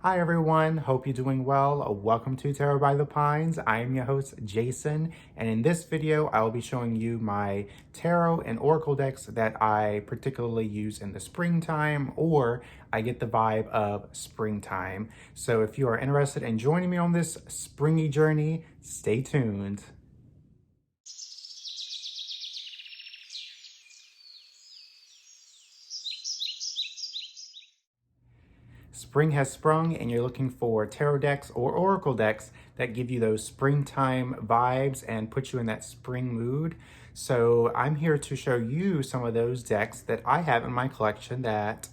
Hi everyone, hope you're doing well. Welcome to Tarot by the Pines. I am your host, Jason, and in this video, I will be showing you my tarot and oracle decks that I particularly use in the springtime, or I get the vibe of springtime. So if you are interested in joining me on this springy journey, stay tuned. Spring has sprung and you're looking for tarot decks or oracle decks that give you those springtime vibes and put you in that spring mood. So I'm here to show you some of those decks that I have in my collection that,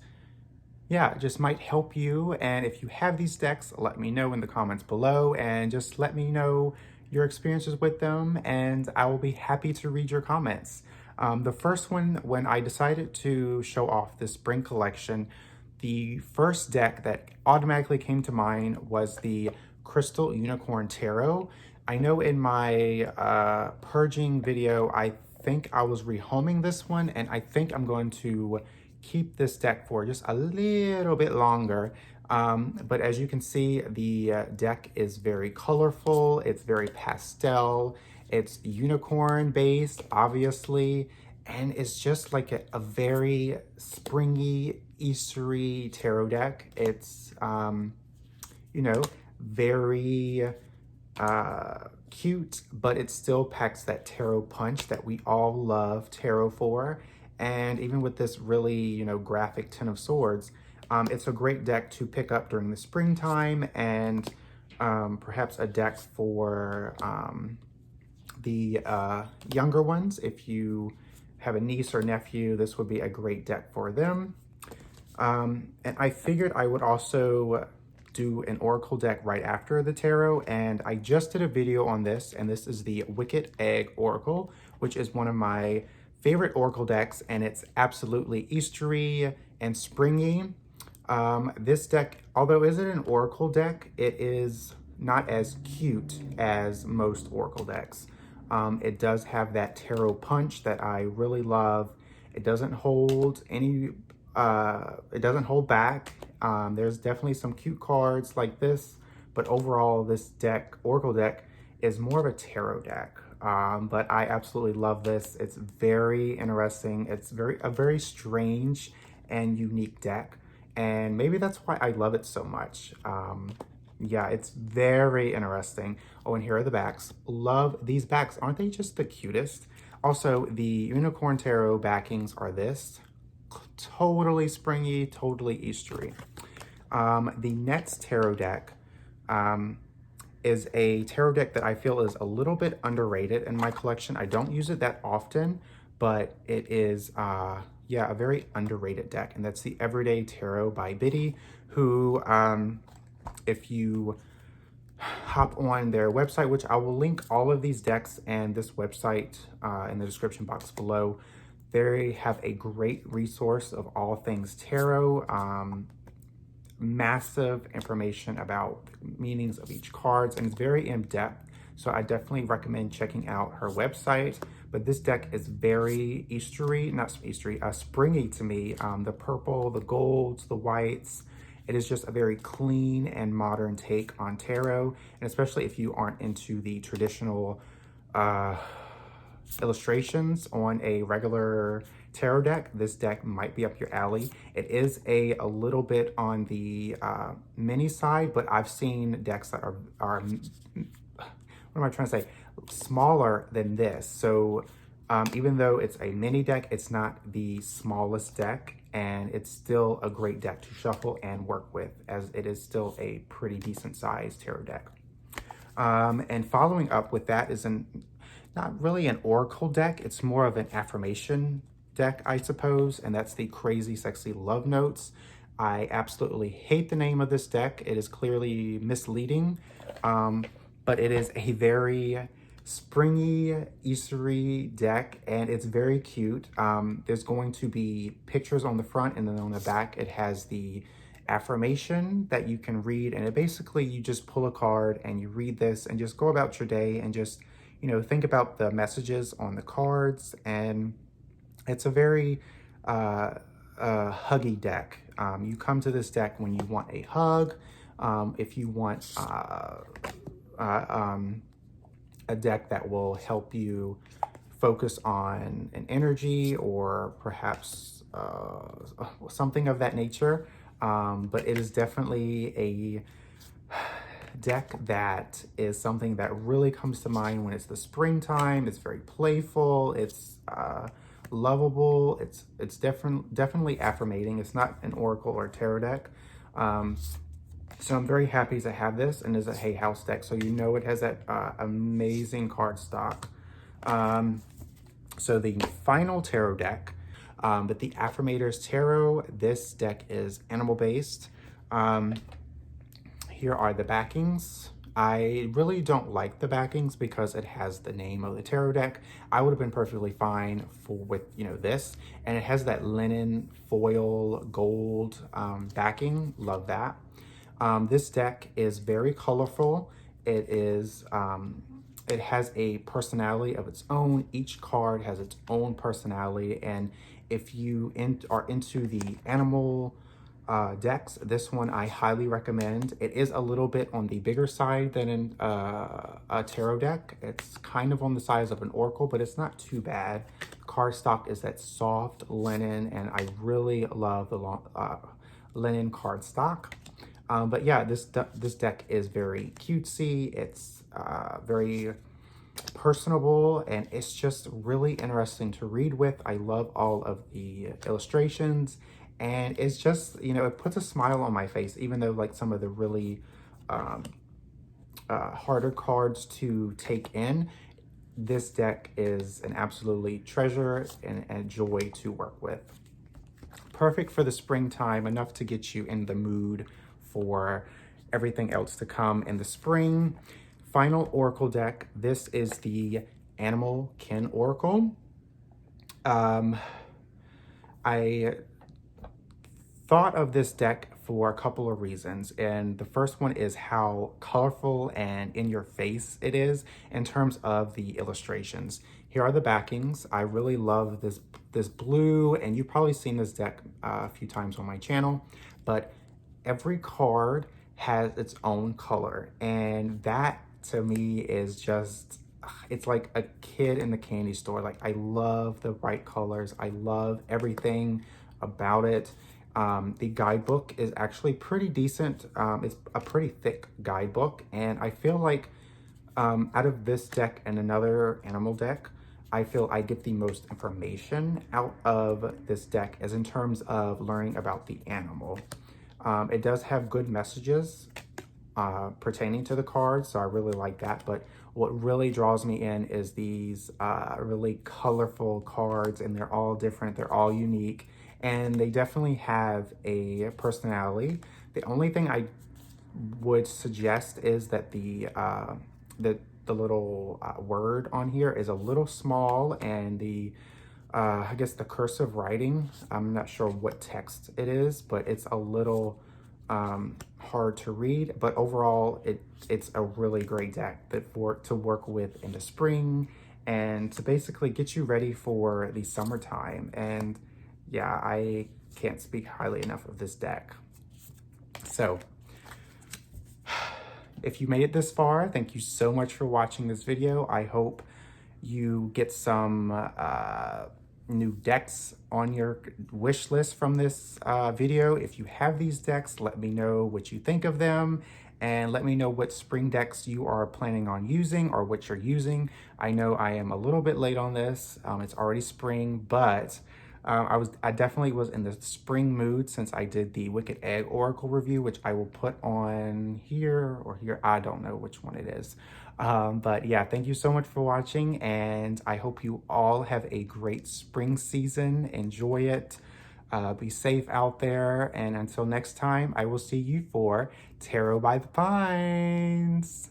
just might help you. And if you have these decks, let me know in the comments below and just let me know your experiences with them and I will be happy to read your comments. The first one, when I decided to show off the spring collection, the first deck that automatically came to mind was the Crystal Unicorn Tarot. I know in my purging video, I think I was rehoming this one, and I think I'm going to keep this deck for just a little bit longer. But as you can see, the deck is very colorful, it's very pastel, it's unicorn based, obviously, and it's just like a very springy, Eastery tarot deck. It's, very cute, but it still packs that tarot punch that we all love tarot for. And even with this really, graphic Ten of Swords, it's a great deck to pick up during the springtime and perhaps a deck for the younger ones. If you have a niece or nephew, this would be a great deck for them. And I figured I would also do an oracle deck right after the tarot, and I just did a video on this, and this is the Wicked Egg Oracle, which is one of my favorite oracle decks, and it's absolutely Eastery and springy. This deck, although isn't an oracle deck, it is not as cute as most oracle decks. It does have that tarot punch that I really love. It doesn't hold it doesn't hold back. There's definitely some cute cards like this, but overall this deck, oracle deck, is more of a tarot deck. But I absolutely love this. It's very interesting. It's a very strange and unique deck. And maybe that's why I love it so much. Yeah, it's very interesting. Oh, and here are the backs. Love these backs. Aren't they just the cutest? Also, the Unicorn Tarot backings are this. Totally springy, totally Eastery. The Nets Tarot deck is a tarot deck that I feel is a little bit underrated in my collection. I don't use it that often, but it is, a very underrated deck. And that's the Everyday Tarot by Biddy, who, if you hop on their website, which I will link all of these decks and this website in the description box below, they have a great resource of all things tarot, massive information about meanings of each cards, and it's very in-depth. So I definitely recommend checking out her website. But this deck is very Eastery, not Eastery, springy to me. The purple, the golds, the whites. It is just a very clean and modern take on tarot, and especially if you aren't into the traditional illustrations on a regular tarot deck, this deck might be up your alley. It is a little bit on the mini side, but I've seen decks that are what am I trying to say? Smaller than this. So even though it's a mini deck, it's not the smallest deck, and it's still a great deck to shuffle and work with, as it is still a pretty decent sized tarot deck. And following up with that is not really an oracle deck, it's more of an affirmation deck, I suppose, and that's the Crazy Sexy Love Notes. I absolutely hate the name of this deck. It is clearly misleading, but it is a very springy, Eastery deck, and it's very cute. There's going to be pictures on the front, and then on the back it has the affirmation that you can read, and it basically, you just pull a card and you read this and just go about your day and just, think about the messages on the cards. And it's a very huggy deck. You come to this deck when you want a hug, if you want a deck that will help you focus on an energy or perhaps something of that nature. But it is definitely a deck that is something that really comes to mind when it's the springtime. It's very playful. It's lovable. It's definitely affirmating. It's not an oracle or tarot deck. So I'm very happy to have this, and it's a Hay House deck, so you know it has that amazing card stock. So the final tarot deck, but the Affirmators Tarot, this deck is animal-based. Here are the backings. I really don't like the backings because it has the name of the tarot deck. I would have been perfectly fine with this, and it has that linen foil gold backing. Love that. This deck is very colorful. It is it has a personality of its own. Each card has its own personality, and if you are into the animal decks, this one I highly recommend. It is a little bit on the bigger side than a tarot deck. It's kind of on the size of an oracle, but it's not too bad. Card stock is that soft linen, and I really love the linen card stock. But yeah, this deck is very cutesy. It's very personable, and it's just really interesting to read with. I love all of the illustrations, and it's just, it puts a smile on my face, even though like some of the really harder cards to take in. This deck is an absolutely treasure and a joy to work with. Perfect for the springtime, enough to get you in the mood for everything else to come in the spring. Final Oracle deck. This is the Animal Kin Oracle. I thought of this deck for a couple of reasons, and the first one is how colorful and in your face it is in terms of the illustrations. Here are the backings. I really love this blue, and you've probably seen this deck a few times on my channel, but every card has its own color, and that to me is just, it's like a kid in the candy store. Like, I love the bright colors. I love everything about it. The guidebook is actually pretty decent. It's a pretty thick guidebook, and I feel like out of this deck and another animal deck, I feel I get the most information out of this deck as in terms of learning about the animal. It does have good messages pertaining to the cards, so I really like that. But what really draws me in is these really colorful cards, and they're all different, they're all unique, and they definitely have a personality. The only thing I would suggest is that the little word on here is a little small, and the I guess the cursive writing, I'm not sure what text it is, but it's a little hard to read. But overall, it's a really great deck to work with in the spring and to basically get you ready for the summertime. And yeah, I can't speak highly enough of this deck. So if you made it this far, thank you so much for watching this video. I hope you get some new decks on your wish list from this video. If you have these decks, let me know what you think of them, and let me know what spring decks you are planning on using or what you're using. I know I am a little bit late on this. It's already spring, but I definitely was in the spring mood since I did the Wicked Egg Oracle review, which I will put on here or here. I don't know which one it is. But yeah, thank you so much for watching, and I hope you all have a great spring season. Enjoy it. Be safe out there. And until next time, I will see you for Tarot by the Pines.